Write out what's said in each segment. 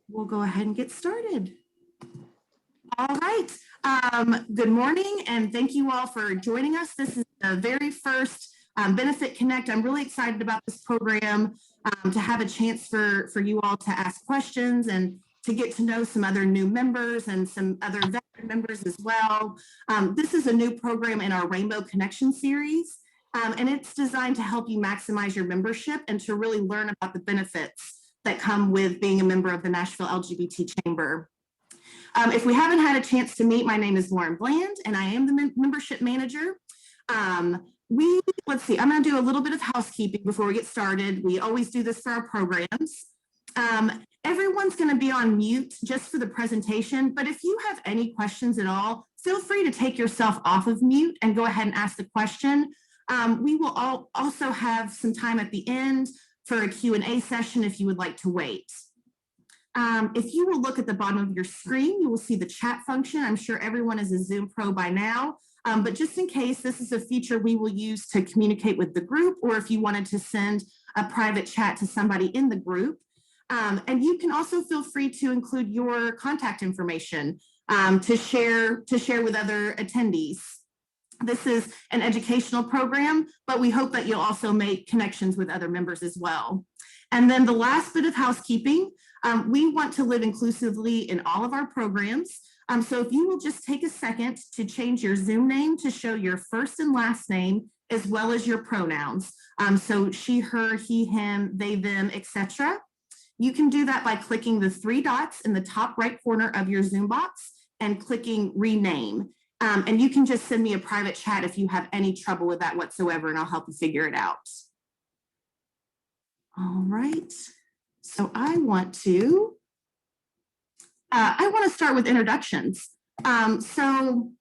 We'll go ahead and get started. All right. Good morning, and thank you all for joining us. This is the very first Benefit Connect. I'm really excited about this program to have a chance for you all to ask questions and to get to know some other new members and some other veteran members as well. This is a new program in our Rainbow Connection series, and it's designed to help you maximize your membership and to really learn about the benefits that come with being a member of the Nashville LGBT Chamber. If we haven't had a chance to meet, my name is Lauren Bland, and I am the membership manager. Let's see, I'm going to do a little bit of housekeeping before we get started. We always do this for our programs. Everyone's going to be on mute just for the presentation, but if you have any questions at all, feel free to take yourself off of mute and go ahead and ask the question. We will also have some time at the end for a Q&A session if you would like to wait. If you will look at the bottom of your screen, you will see the chat function. I'm sure everyone is a Zoom pro by now, but just in case, this is a feature we will use to communicate with the group, or if you wanted to send a private chat to somebody in the group. And you can also feel free to include your contact information to share with other attendees. This is an educational program, but we hope that you'll also make connections with other members as well. And then the last bit of housekeeping, we want to live inclusively in all of our programs. So if you will just take a second to change your Zoom name to show your first and last name, as well as your pronouns. So she, her, he, him, they, them, etc. You can do that by clicking the three dots in the top right corner of your Zoom box and clicking rename. And you can just send me a private chat if you have any trouble with that whatsoever, and I'll help you figure it out. All right. So I want to start with introductions. So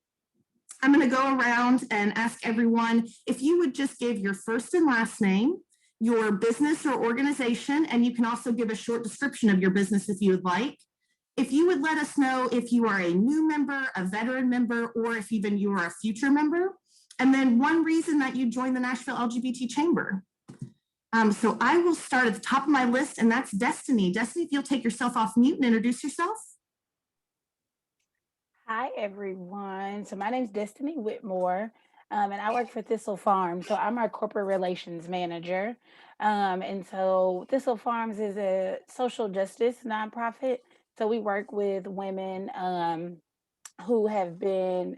I'm going to go around and ask everyone if you would just give your first and last name, your business or organization, and you can also give a short description of your business if you would like. If you would let us know if you are a new member, a veteran member, or if even you are a future member, and then one reason that you joined the Nashville LGBT Chamber. So I will start at the top of my list, and that's Destiny. Destiny, if you'll take yourself off mute and introduce yourself. Hi, everyone. So my name is Destiny Whitmore, and I work for Thistle Farms. So I'm our corporate relations manager. And so Thistle Farms is a social justice nonprofit. So we work with women who have been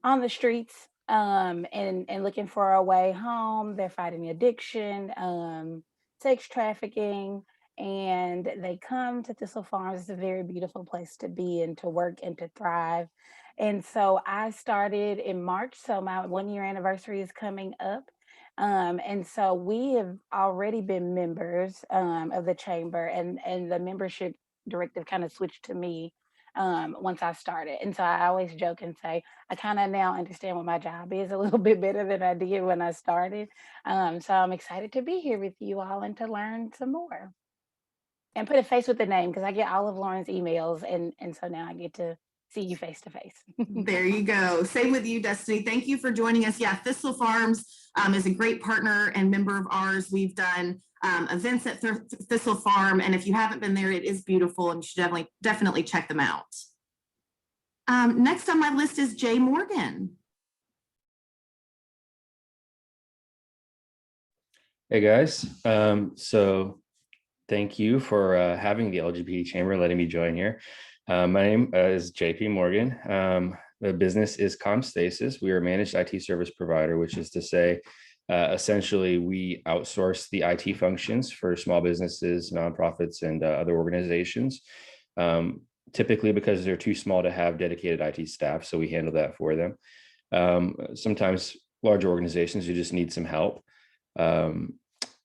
on the streets and looking for a way home. They're fighting addiction, sex trafficking, and they come to Thistle Farms. It's a very beautiful place to be and to work and to thrive. And so I started in March, so my 1-year anniversary is coming up. And so we have already been members of the chamber, and the membership directive kind of switched to me once I started. And so I always joke and say, I kind of now understand what my job is a little bit better than I did when I started. So I'm excited to be here with you all and to learn some more and put a face with the name, because I get all of Lauren's emails, and so now I get to see you face to face. There you go. Same with you, Destiny. Thank you for joining us. Yeah, Thistle Farms is a great partner and member of ours. We've done events at Thistle Farm, and if you haven't been there, it is beautiful, and you should definitely check them out. Next on my list is Jay Morgan. Hey guys, so thank you for having the LGBT Chamber, letting me join here. My name is JP Morgan. The business is Comstasis. We are a managed IT service provider, which is to say, essentially, we outsource the IT functions for small businesses, nonprofits, and other organizations, typically because they're too small to have dedicated IT staff, so we handle that for them. Sometimes larger organizations, you just need some help.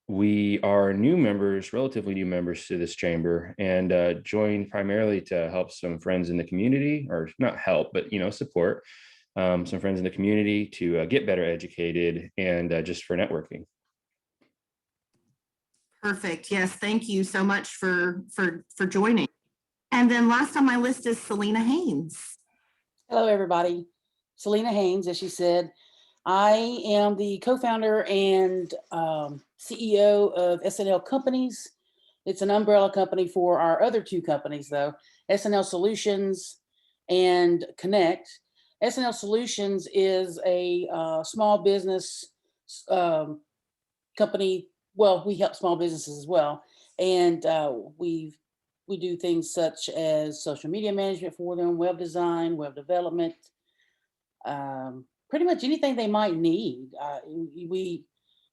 We are new members, relatively new members to this chamber, and joined primarily to help some friends in the community, or not help, but support some friends in the community to get better educated and just for networking. Perfect. Yes, thank you so much for joining. And then last on my list is Selena Haynes. Hello, everybody. Selena Haynes, as she said. I am the co-founder and CEO of SNL Companies. It's an umbrella company for our other two companies, though, SNL Solutions and Connect. SNL Solutions is a small business company. Well, we help small businesses as well, and we do things such as social media management for them, web design, web development, pretty much anything they might need.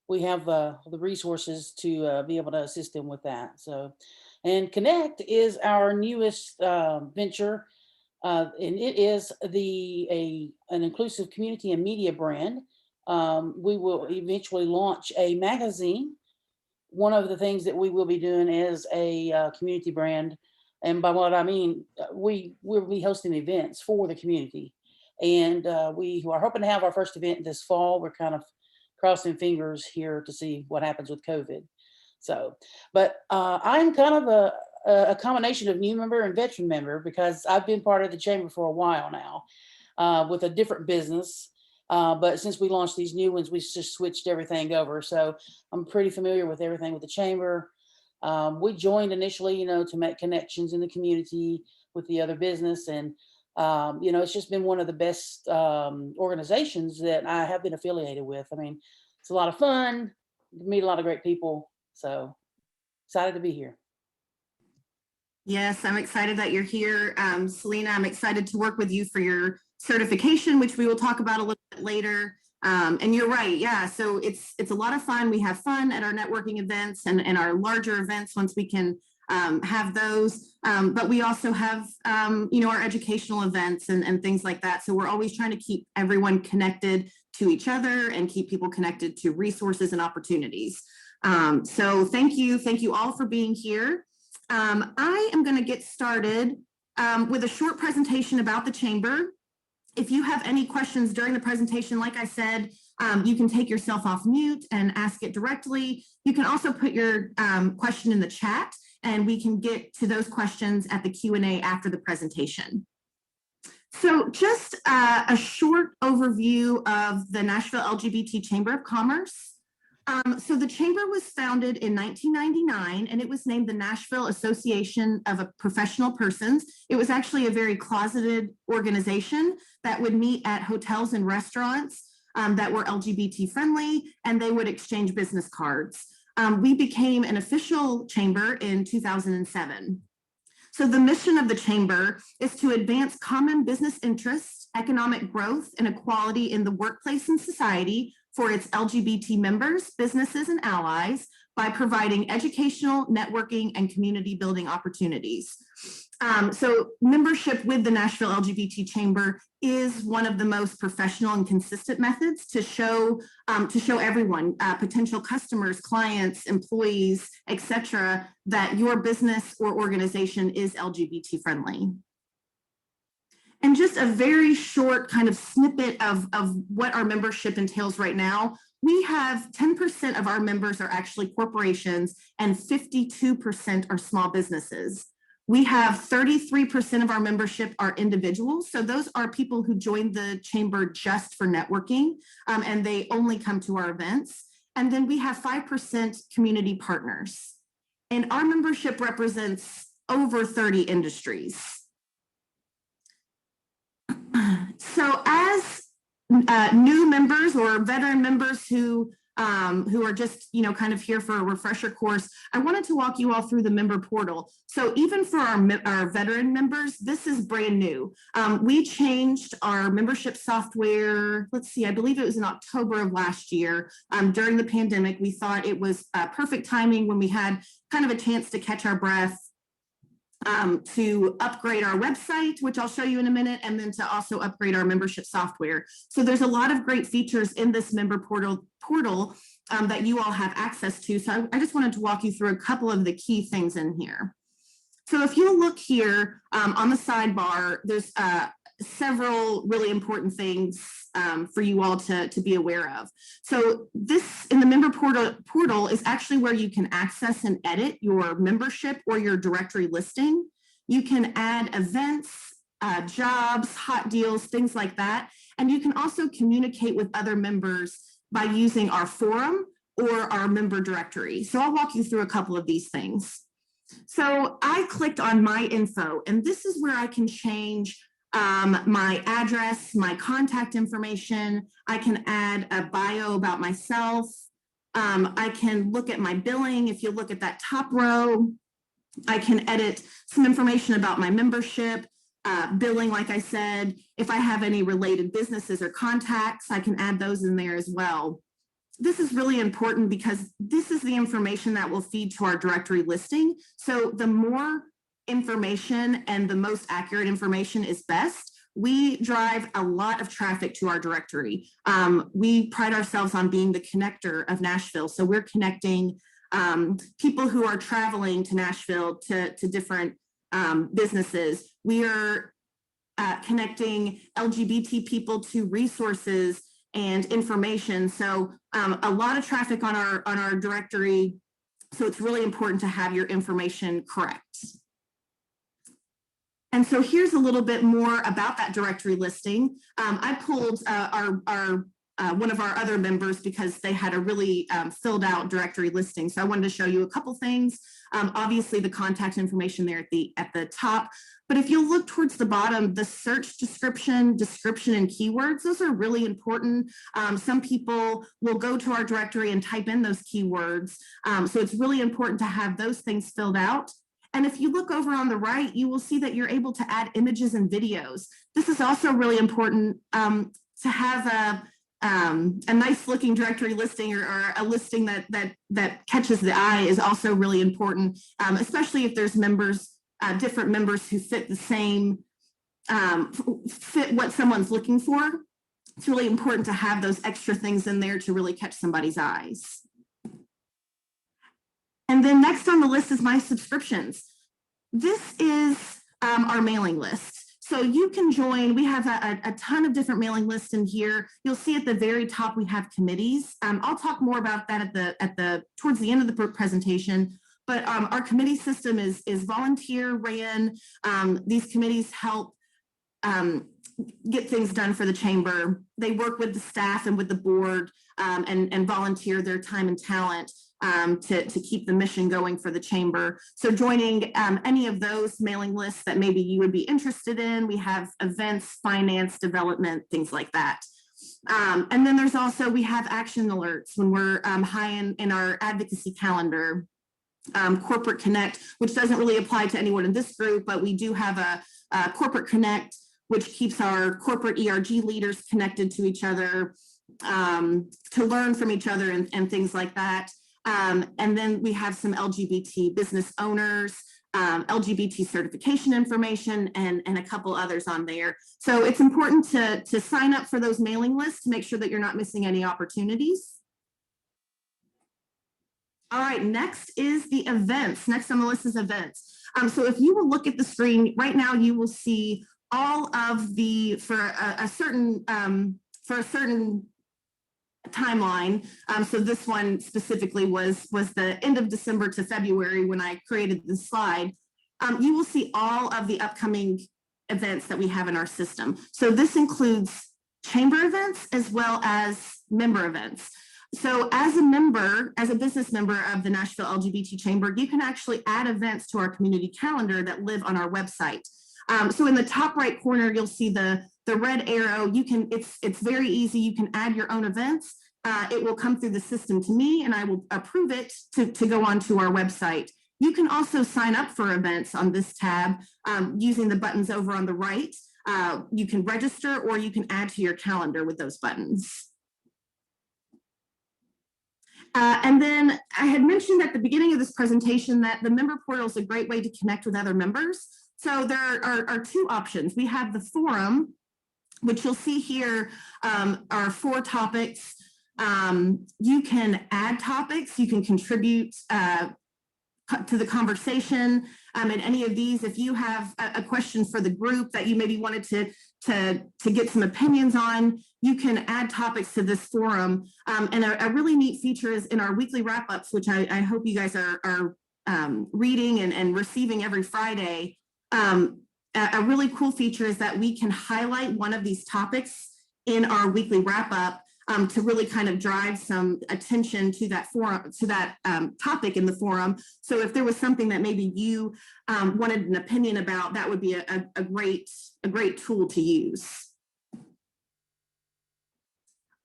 We have the resources to be able to assist them with that. So, and Connect is our newest venture, and it is an inclusive community and media brand. We will eventually launch a magazine. One of the things that we will be doing is a community brand. And by what I mean, we will be hosting events for the community. And we are hoping to have our first event this fall. We're kind of crossing fingers here to see what happens with COVID. So, but I'm kind of a combination of new member and veteran member, because I've been part of the chamber for a while now with a different business. But since we launched these new ones, we just switched everything over. So I'm pretty familiar with everything with the chamber. We joined initially, to make connections in the community with the other business. And, it's just been one of the best organizations that I have been affiliated with. I mean, it's a lot of fun, meet a lot of great people. So excited to be here. Yes, I'm excited that you're here. Selena, I'm excited to work with you for your certification, which we will talk about a little bit later. And you're right. Yeah. So it's a lot of fun. We have fun at our networking events and our larger events once we can have those. But we also have, our educational events and things like that. So we're always trying to keep everyone connected to each other and keep people connected to resources and opportunities. So thank you all for being here. I am going to get started with a short presentation about the chamber. If you have any questions during the presentation, like I said, you can take yourself off mute and ask it directly. You can also put your question in the chat, and we can get to those questions at the Q&A after the presentation. So just a short overview of the Nashville LGBT Chamber of Commerce. So the chamber was founded in 1999, and it was named the Nashville Association of Professional Persons. It was actually a very closeted organization that would meet at hotels and restaurants that were LGBT friendly, and they would exchange business cards. We became an official chamber in 2007. So the mission of the chamber is to advance common business interests, economic growth, and equality in the workplace and society for its LGBT members, businesses, and allies by providing educational, networking, and community building opportunities. So membership with the Nashville LGBT Chamber is one of the most professional and consistent methods to show everyone, potential customers, clients, employees, etc., that your business or organization is LGBT friendly. And just a very short kind of snippet of what our membership entails right now. We have 10% of our members are actually corporations and 52% are small businesses. We have 33% of our membership are individuals. So those are people who joined the chamber just for networking, and they only come to our events. And then we have 5% community partners. And our membership represents over 30 industries. So as new members or veteran members who are just, kind of here for a refresher course, I wanted to walk you all through the member portal. So even for our veteran members, this is brand new. We changed our membership software, I believe it was in October of last year. During the pandemic, we thought it was perfect timing when we had kind of a chance to catch our breath, to upgrade our website, which I'll show you in a minute, and then to also upgrade our membership software. So there's a lot of great features in this member portal that you all have access to. So I just wanted to walk you through a couple of the key things in here. So if you look here on the sidebar, there's several really important things for you all to be aware of. So this in the member portal is actually where you can access and edit your membership or your directory listing. You can add events, jobs, hot deals, things like that. And you can also communicate with other members by using our forum or our member directory. So I'll walk you through a couple of these things. So I clicked on my info, and this is where I can change my address, my contact information. I can add a bio about myself. I can look at my billing. If you look at that top row, I can edit some information about my membership, billing, like I said. If I have any related businesses or contacts, I can add those in there as well. This is really important because this is the information that will feed to our directory listing. So the more information and the most accurate information is best. We drive a lot of traffic to our directory. We pride ourselves on being the connector of Nashville. So we're connecting people who are traveling to Nashville to different businesses. We are connecting LGBT people to resources and information. So a lot of traffic on our directory. So it's really important to have your information correct. And so here's a little bit more about that directory listing. I pulled one of our other members because they had a really filled out directory listing. So I wanted to show you a couple things. Obviously the contact information there at the top, but if you look towards the bottom, the search description, and keywords, those are really important. Some people will go to our directory and type in those keywords. So it's really important to have those things filled out. And if you look over on the right, you will see that you're able to add images and videos. This is also really important to have a nice looking directory listing or a listing that catches the eye is also really important, especially if there's members, different members who fit the same, fit what someone's looking for. It's really important to have those extra things in there to really catch somebody's eyes. And then next on the list is my subscriptions. This is our mailing list. So you can join, we have a ton of different mailing lists in here. You'll see at the very top, we have committees. I'll talk more about that towards the end of the presentation, but our committee system is volunteer ran. These committees help get things done for the chamber. They work with the staff and with the board and volunteer their time and talent to keep the mission going for the chamber. So joining any of those mailing lists that maybe you would be interested in, we have events, finance, development, things like that. And then there's also, we have action alerts when we're high in our advocacy calendar. Corporate Connect, which doesn't really apply to anyone in this group, but we do have a Corporate Connect, which keeps our corporate ERG leaders connected to each other, to learn from each other and things like that. And then we have some LGBT business owners, LGBT certification information, and a couple others on there. So it's important to sign up for those mailing lists to make sure that you're not missing any opportunities. All right, next is the events. Next on the list is events. So if you will look at the screen right now, you will see all of the, for a certain timeline. So this one specifically was the end of December to February when I created this slide. You will see all of the upcoming events that we have in our system. So this includes chamber events as well as member events. So as a member, as a business member of the Nashville LGBT Chamber, you can actually add events to our community calendar that live on our website. So in the top right corner, you'll see the red arrow. You can, it's very easy. You can add your own events. It will come through the system to me and I will approve it to go onto our website. You can also sign up for events on this tab using the buttons over on the right. You can register or you can add to your calendar with those buttons. And then I had mentioned at the beginning of this presentation that the member portal is a great way to connect with other members. So there are two options. We have the forum, which you'll see here are 4 topics. You can add topics, you can contribute to the conversation in any of these. If you have a question for the group that you maybe wanted to get some opinions on, you can add topics to this forum. And a really neat feature is in our weekly wrap-ups, which I hope you guys are reading and receiving every Friday. A really cool feature is that we can highlight one of these topics in our weekly wrap-up. to really kind of drive some attention to that forum, to that topic in the forum. So if there was something that maybe you wanted an opinion about, that would be a great tool to use.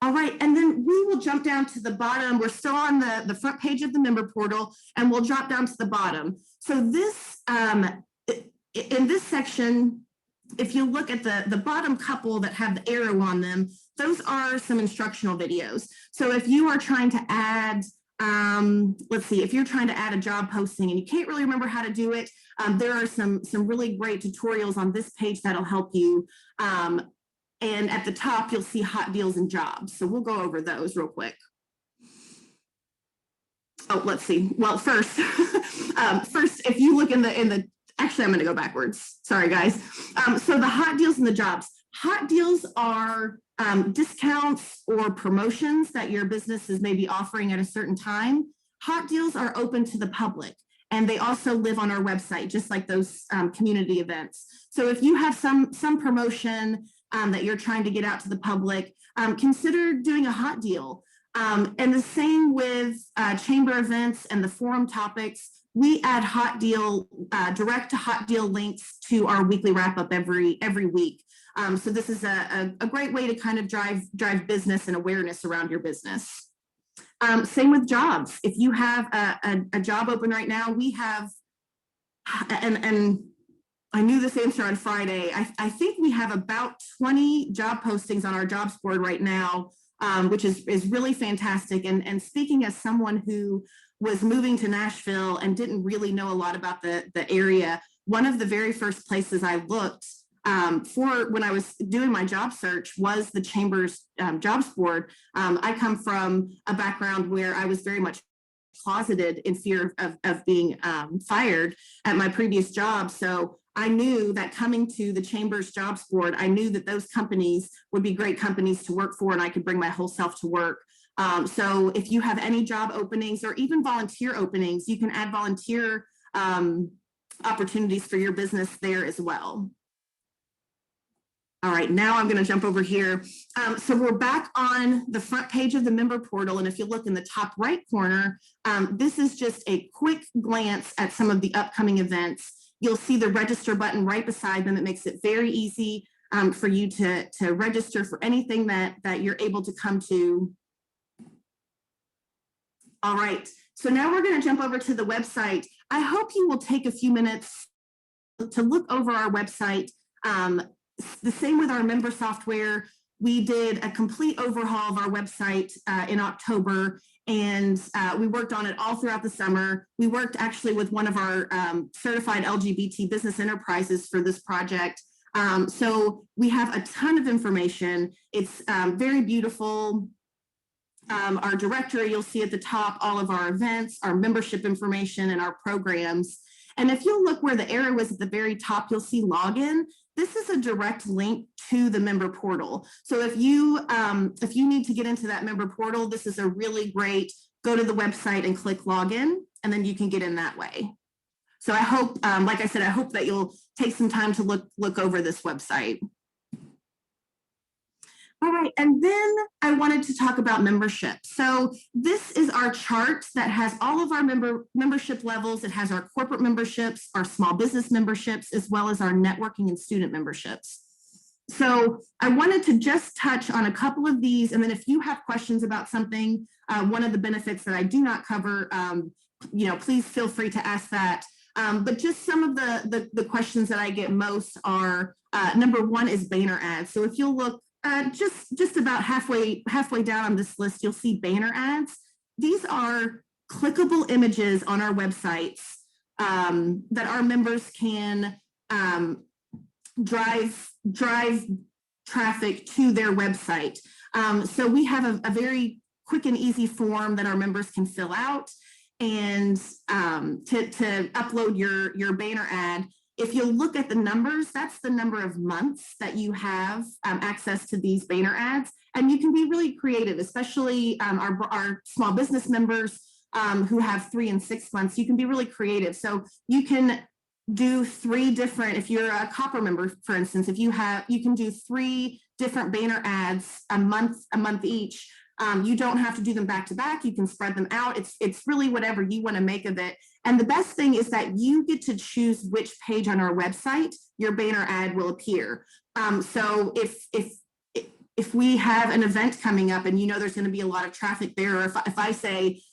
All right, and then we will jump down to the bottom. We're still on the front page of the member portal, and we'll drop down to the bottom. So this, in this section, if you look at the bottom couple that have the arrow on them, those are some instructional videos. So if you are trying to add, let's see, if you're trying to add a job posting and you can't really remember how to do it, there are some really great tutorials on this page that'll help you. And at the top, you'll see hot deals and jobs. So we'll go over those real quick. Oh, let's see. Well, first, first, if you look in the, actually, I'm going to go backwards. Sorry, guys. So the hot deals and the jobs. Hot deals are discounts or promotions that your business is maybe offering at a certain time. Hot deals are open to the public, and they also live on our website, just like those community events. So if you have some promotion that you're trying to get out to the public, consider doing a hot deal. And the same with chamber events and the forum topics. We add hot deal, direct to hot deal links to our weekly wrap up every week. So this is a great way to kind of drive business and awareness around your business. Same with jobs. If you have a job open right now, we have, and I knew this answer on Friday. I think we have about 20 job postings on our jobs board right now, which is really fantastic. And speaking as someone who was moving to Nashville and didn't really know a lot about the area, one of the very first places I looked for when I was doing my job search was the Chamber's jobs board. I come from a background where I was very much closeted in fear of being fired at my previous job. So I knew that coming to the Chamber's jobs board, I knew that those companies would be great companies to work for, and I could bring my whole self to work. So if you have any job openings or even volunteer openings, you can add volunteer opportunities for your business there as well. All right, now I'm going to jump over here. So we're back on the front page of the member portal. And if you look in the top right corner, this is just a quick glance at some of the upcoming events. You'll see the register button right beside them. It makes it very easy for you to register for anything that you're able to come to. All right, so now we're going to jump over to the website. I hope you will take a few minutes to look over our website. The same with our member software. We did a complete overhaul of our website in October, and we worked on it all throughout the summer. We worked actually with one of our certified LGBT business enterprises for this project. So we have a ton of information. It's very beautiful. Our directory, you'll see at the top all of our events, our membership information, and our programs. And if you look where the arrow is at the very top, you'll see login. This is a direct link to the member portal. So if you need to get into that member portal, this is a really great, go to the website and click login, and then you can get in that way. So I hope, like I said, I hope that you'll take some time to look over this website. All right, and then I wanted to talk about membership. So this is our chart that has all of our membership levels. It has our corporate memberships, our small business memberships, as well as our networking and student memberships. So I wanted to just touch on a couple of these, and then if you have questions about something, one of the benefits that I do not cover, please feel free to ask that. But just some of the questions that I get most are, number one is banner ads. So if you'll look just about halfway down on this list, you'll see banner ads. These are clickable images on our websites that our members can drive traffic to their website. So we have a very quick and easy form that our members can fill out and to upload your banner ad. If you look at the numbers, that's the number of months that you have access to these banner ads. And you can be really creative, especially our small business members who have 3 and 6 months. You can be really creative. So you can do 3 different, if you're a copper member, for instance, if you can do 3 different banner ads a month each. You don't have to do them back to back. You can spread them out. It's really whatever you want to make of it. And the best thing is that you get to choose which page on our website your banner ad will appear. So if we have an event coming up and there's going to be a lot of traffic there, or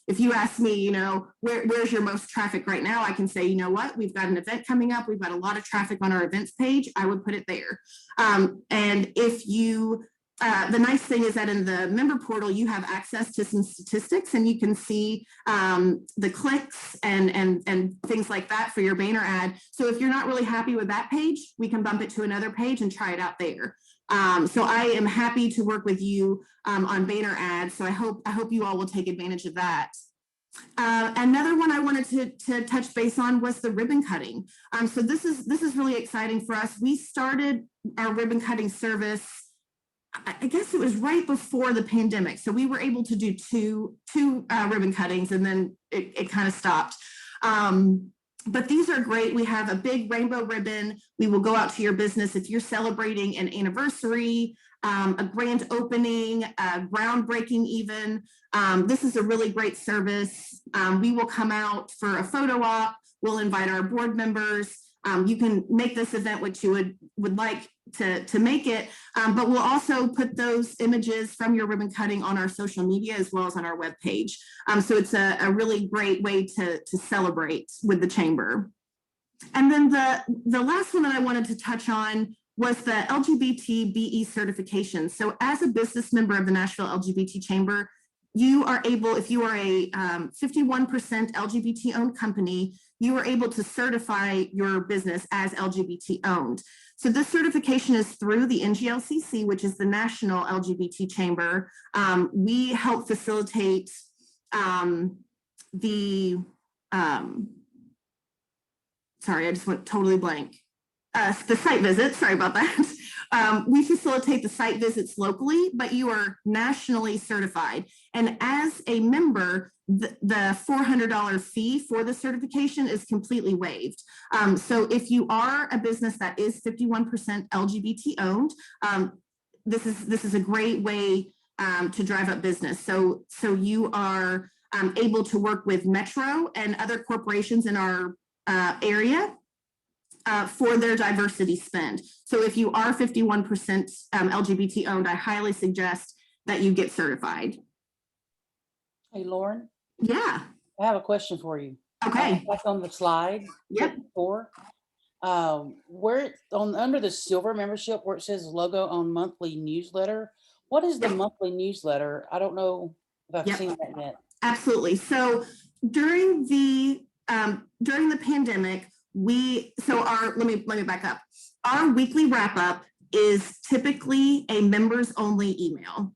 if you ask me, where's your most traffic right now, I can say, you know what, we've got an event coming up, we've got a lot of traffic on our events page, I would put it there. And if you, the nice thing is that in the member portal, you have access to some statistics and you can see the clicks and things like that for your banner ad. So if you're not really happy with that page, we can bump it to another page and try it out there. So I am happy to work with you on banner ads. So I hope you all will take advantage of that. Another one I wanted to touch base on was the ribbon cutting. So this is really exciting for us. We started our ribbon cutting service, I guess it was right before the pandemic. So we were able to do two ribbon cuttings, and then it kind of stopped. But these are great. We have a big rainbow ribbon. We will go out to your business if you're celebrating an anniversary, a grand opening, groundbreaking even. This is a really great service. We will come out for a photo op. We'll invite our board members. You can make this event what you would like to make it, but we'll also put those images from your ribbon cutting on our social media as well as on our webpage. So it's a really great way to celebrate with the chamber. And then the last one that I wanted to touch on was the LGBT BE certification. So as a business member of the Nashville LGBT Chamber, you are able, if you are a 51% LGBT owned company, you are able to certify your business as LGBT owned. So this certification is through the NGLCC, which is the National LGBT Chamber. We help facilitate sorry, I just went totally blank. The site visits, sorry about that. We facilitate the site visits locally, but you are nationally certified. And as a member, the $400 fee for the certification is completely waived. So if you are a business that is 51% LGBT owned, this is a great way to drive up business. So you are able to work with Metro and other corporations in our area for their diversity spend. So if you are 51% LGBT owned, I highly suggest that you get certified. Hey, Lauren. Yeah. I have a question for you. Okay. Back on the slide. Yep. Before, where under the silver membership where it says logo on monthly newsletter, what is the monthly newsletter? I don't know if I've seen that yet. Absolutely. So during the pandemic, let me back up. Our weekly wrap up is typically a members only email.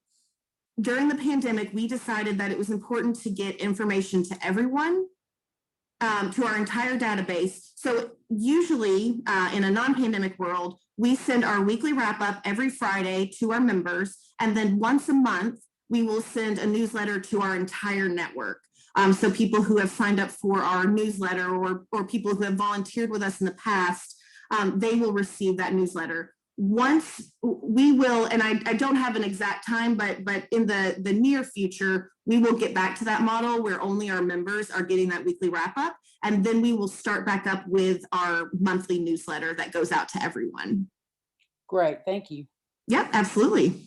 During the pandemic, we decided that it was important to get information to everyone, to our entire database. So usually in a non-pandemic world, we send our weekly wrap up every Friday to our members. And then once a month, we will send a newsletter to our entire network. So people who have signed up for our newsletter or people who have volunteered with us in the past, they will receive that newsletter. Once we will, and I don't have an exact time, but in the near future, we will get back to that model where only our members are getting that weekly wrap up. And then we will start back up with our monthly newsletter that goes out to everyone. Great, thank you. Yep, absolutely.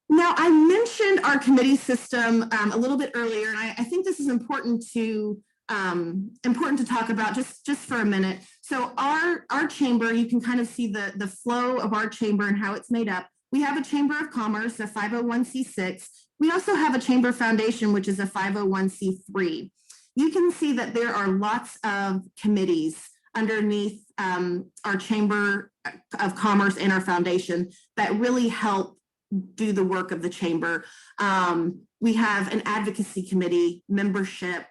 Now, I mentioned our committee system a little bit earlier, and I think this is important to talk about just for a minute. So our chamber, you can kind of see the flow of our chamber and how it's made up. We have a Chamber of Commerce, a 501c6. We also have a Chamber Foundation, which is a 501c3. You can see that there are lots of committees underneath our Chamber of Commerce and our foundation that really help do the work of the chamber. We have an advocacy committee, membership,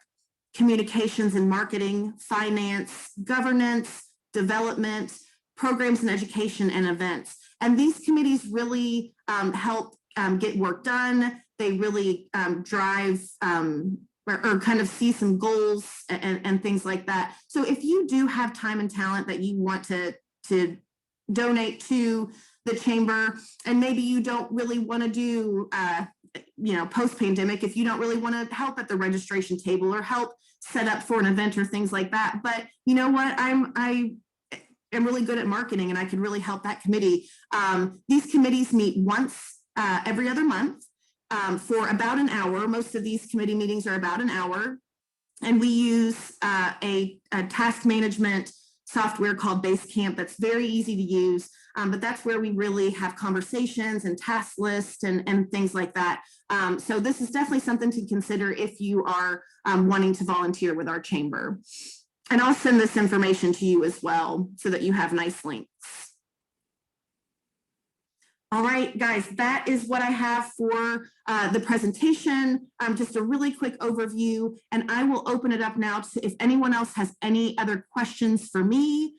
communications and marketing, finance, governance, development, programs and education, and events. And these committees really help get work done. They really drive or kind of see some goals and things like that. So if you do have time and talent that you want to donate to the chamber, and maybe you don't really want to do, post-pandemic, if you don't really want to help at the registration table or help set up for an event or things like that. But you know what? I am really good at marketing and I could really help that committee. These committees meet once every other month for about an hour. Most of these committee meetings are about an hour. And we use a task management software called Basecamp that's very easy to use. But that's where we really have conversations and task lists and things like that. So this is definitely something to consider if you are wanting to volunteer with our chamber. And I'll send this information to you as well so that you have nice links. All right, guys, that is what I have for the presentation. Just a really quick overview, and I will open it up now to if anyone else has any other questions for me.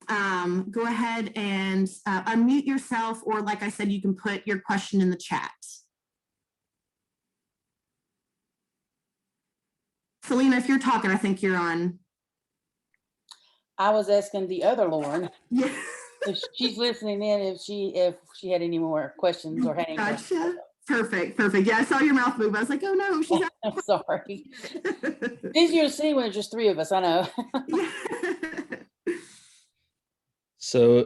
Go ahead and unmute yourself, or like I said, you can put your question in the chat. Selena, if you're talking, I think you're on. I was asking the other Lauren Yeah. if she's listening in, if she had any more questions or had any questions. Gotcha. Perfect. Yeah, I saw your mouth move. I was like, oh no, she's not. I'm sorry. It's easier to see when there's just three of us, I know. So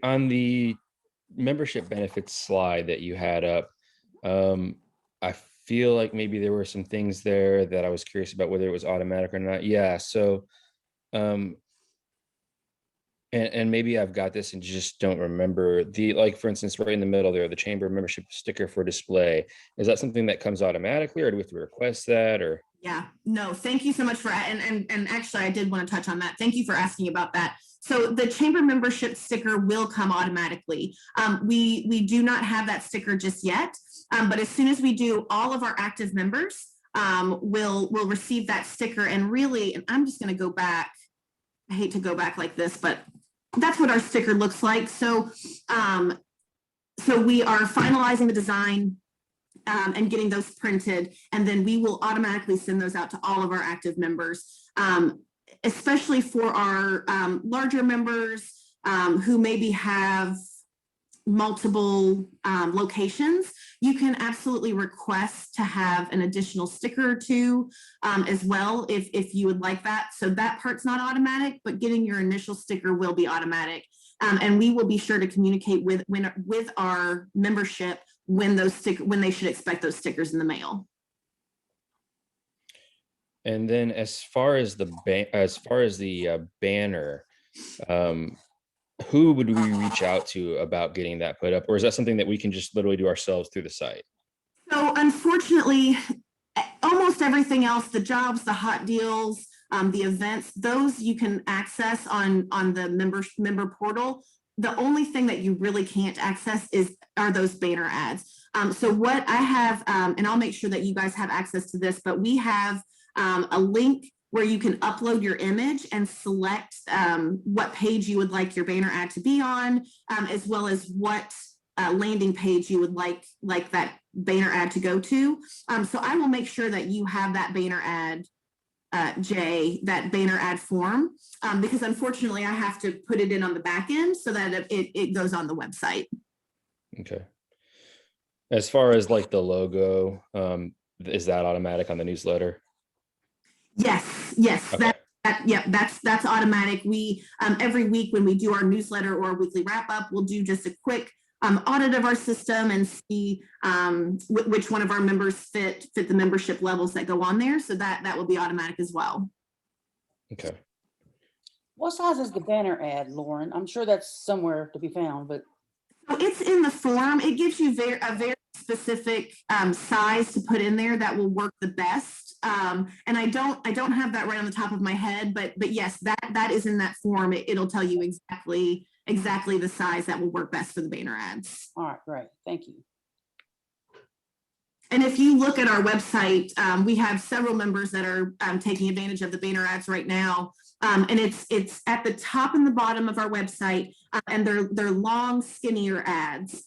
on the membership benefits slide that you had up, I feel like maybe there were some things there that I was curious about whether it was automatic or not. Yeah. So, and maybe I've got this and just don't remember like, for instance, right in the middle there, the chamber membership sticker for display. Is that something that comes automatically, or do we have to request that? Or yeah, no, thank you so much for, and actually I did want to touch on that. Thank you for asking about that. So the chamber membership sticker will come automatically. We do not have that sticker just yet, but as soon as we do, all of our active members will receive that sticker. And really, and I'm just going to go back. I hate to go back like this, but that's what our sticker looks like. So, so we are finalizing the design and getting those printed, and then we will automatically send those out to all of our active members, especially for our larger members who maybe have multiple locations. You can absolutely request to have an additional sticker or two as well if you would like that. So that part's not automatic, but getting your initial sticker will be automatic. And we will be sure to communicate with our membership when they should expect those stickers in the mail. and then as far as the banner, who would we reach out to about getting that put up, or is that something that we can just literally do ourselves through the site? So unfortunately, almost everything else, the jobs, the hot deals, the events, those you can access on the member portal. The only thing that you really can't access are those banner ads. So what I have, and I'll make sure that you guys have access to this, but we have a link where you can upload your image and select what page you would like your banner ad to be on, as well as what landing page you would like that banner ad to go to. So I will make sure that you have that banner ad, Jay, that banner ad form, because unfortunately I have to put it in on the back end so that it goes on the website. Okay. As far as like the logo, is that automatic on the newsletter? Yes. Okay. That's automatic. We every week when we do our newsletter or weekly wrap up, we'll do just a quick audit of our system and see which one of our members fit the membership levels that go on there. So that will be automatic as well. Okay. What size is the banner ad, Lauren? I'm sure that's somewhere to be found, but So it's in the form. It gives you a very specific size to put in there that will work the best. And I don't have that right on the top of my head, but yes, that is in that form. It'll tell you exactly the size that will work best for the banner ads. all right, great. Thank you. And if you look at our website, we have several members that are taking advantage of the banner ads right now. And it's at the top and the bottom of our website, and they're long, skinnier ads.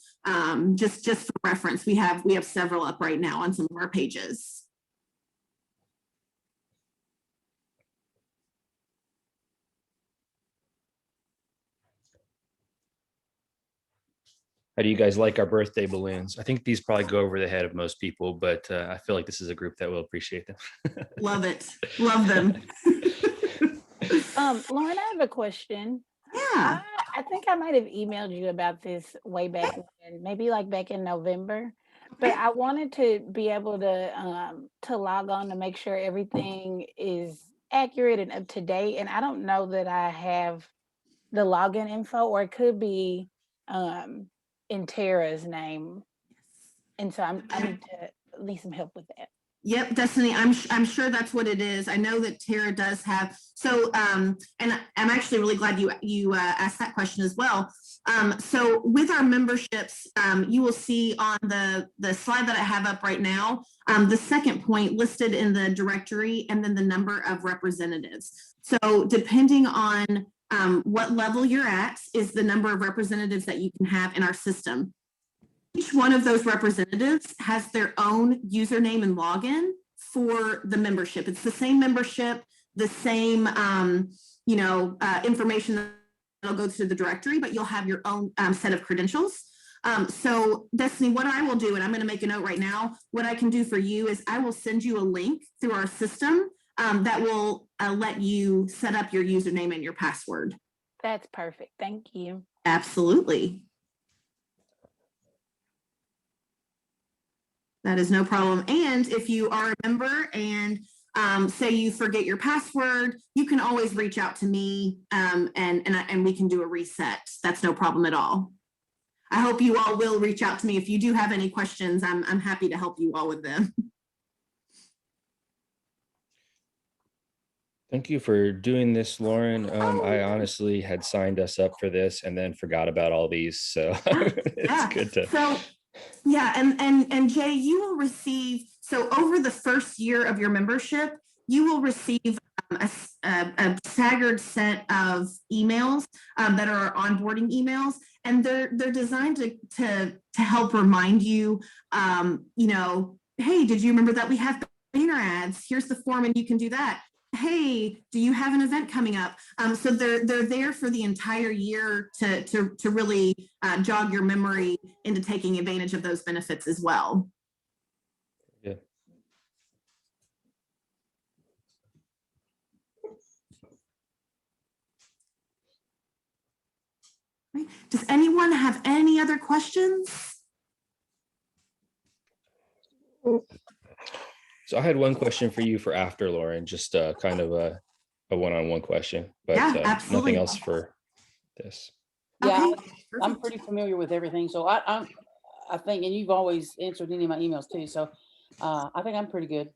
Just for reference, we have several up right now on some of our pages. How do you guys like our birthday balloons? I think these probably go over the head of most people, but I feel like this is a group that will appreciate them. Love it. Love them. Lauren, I have a question. Yeah. I think I might have emailed you about this way back when, maybe like back in November. But Okay. I wanted to be able to log on to make sure everything is accurate and up to date. And I don't know that I have the login info, or it could be in Tara's name. And so I need to need some help with that. Yep, Destiny, I'm sure that's what it is. I know that Tara does have, so, and I'm actually really glad you asked that question as well. So with our memberships, you will see on the slide that I have up right now, the second point listed in the directory and then the number of representatives. So depending on what level you're at is the number of representatives that you can have in our system. Each one of those representatives has their own username and login for the membership. It's the same membership, the same information that'll go through the directory, but you'll have your own set of credentials. So Destiny, what I will do, and I'm going to make a note right now, what I can do for you is I will send you a link through our system that will let you set up your username and your password. That's perfect. Thank you. Absolutely. That is no problem. And if you are a member and say you forget your password, you can always reach out to me and we can do a reset. That's no problem at all. I hope you all will reach out to me. If you do have any questions, I'm happy to help you all with them. Thank you for doing this, Lauren. I honestly had signed us up for this and then forgot about all these. So it's good to. So, yeah, and Jay, you will receive, so over the first year of your membership, you will receive a staggered set of emails that are onboarding emails, and they're designed to help remind you, hey, did you remember that we have banner ads? Here's the form, and you can do that. Hey, do you have an event coming up? So they're there for the entire year to really jog your memory into taking advantage of those benefits as well. Yeah. Does anyone have any other questions? So I had one question for you for after, Lauren, just kind of a one-on-one question, but Yeah, absolutely. nothing else for this. Yeah, Okay, I'm perfect. pretty familiar with everything. So I think, and you've always answered any of my emails too. So I think I'm pretty good.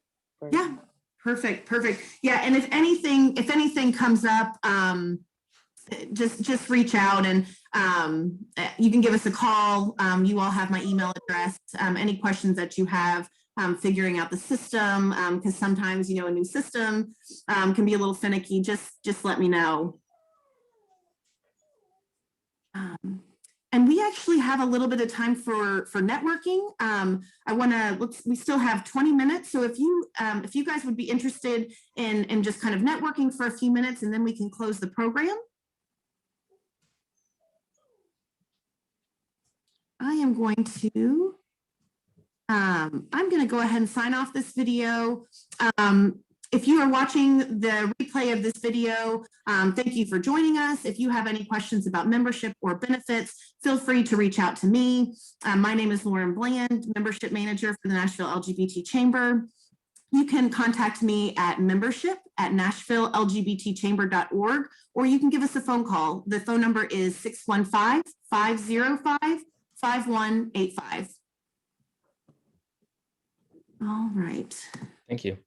Yeah, perfect. Yeah, and if anything comes up, just reach out and you can give us a call. You all have my email address. Any questions that you have, figuring out the system, because sometimes, a new system can be a little finicky. Just let me know. And we actually have a little bit of time for networking. We still have 20 minutes. So if you guys would be interested in just kind of networking for a few minutes, and then we can close the program. I am going to go ahead and sign off this video. If you are watching the replay of this video, thank you for joining us. If you have any questions about membership or benefits, feel free to reach out to me. My name is Lauren Bland, Membership Manager for the Nashville LGBT Chamber. You can contact me at membership@nashvillelgbtchamber.org, or you can give us a phone call. The phone number is 615-505-5185. All right. Thank you.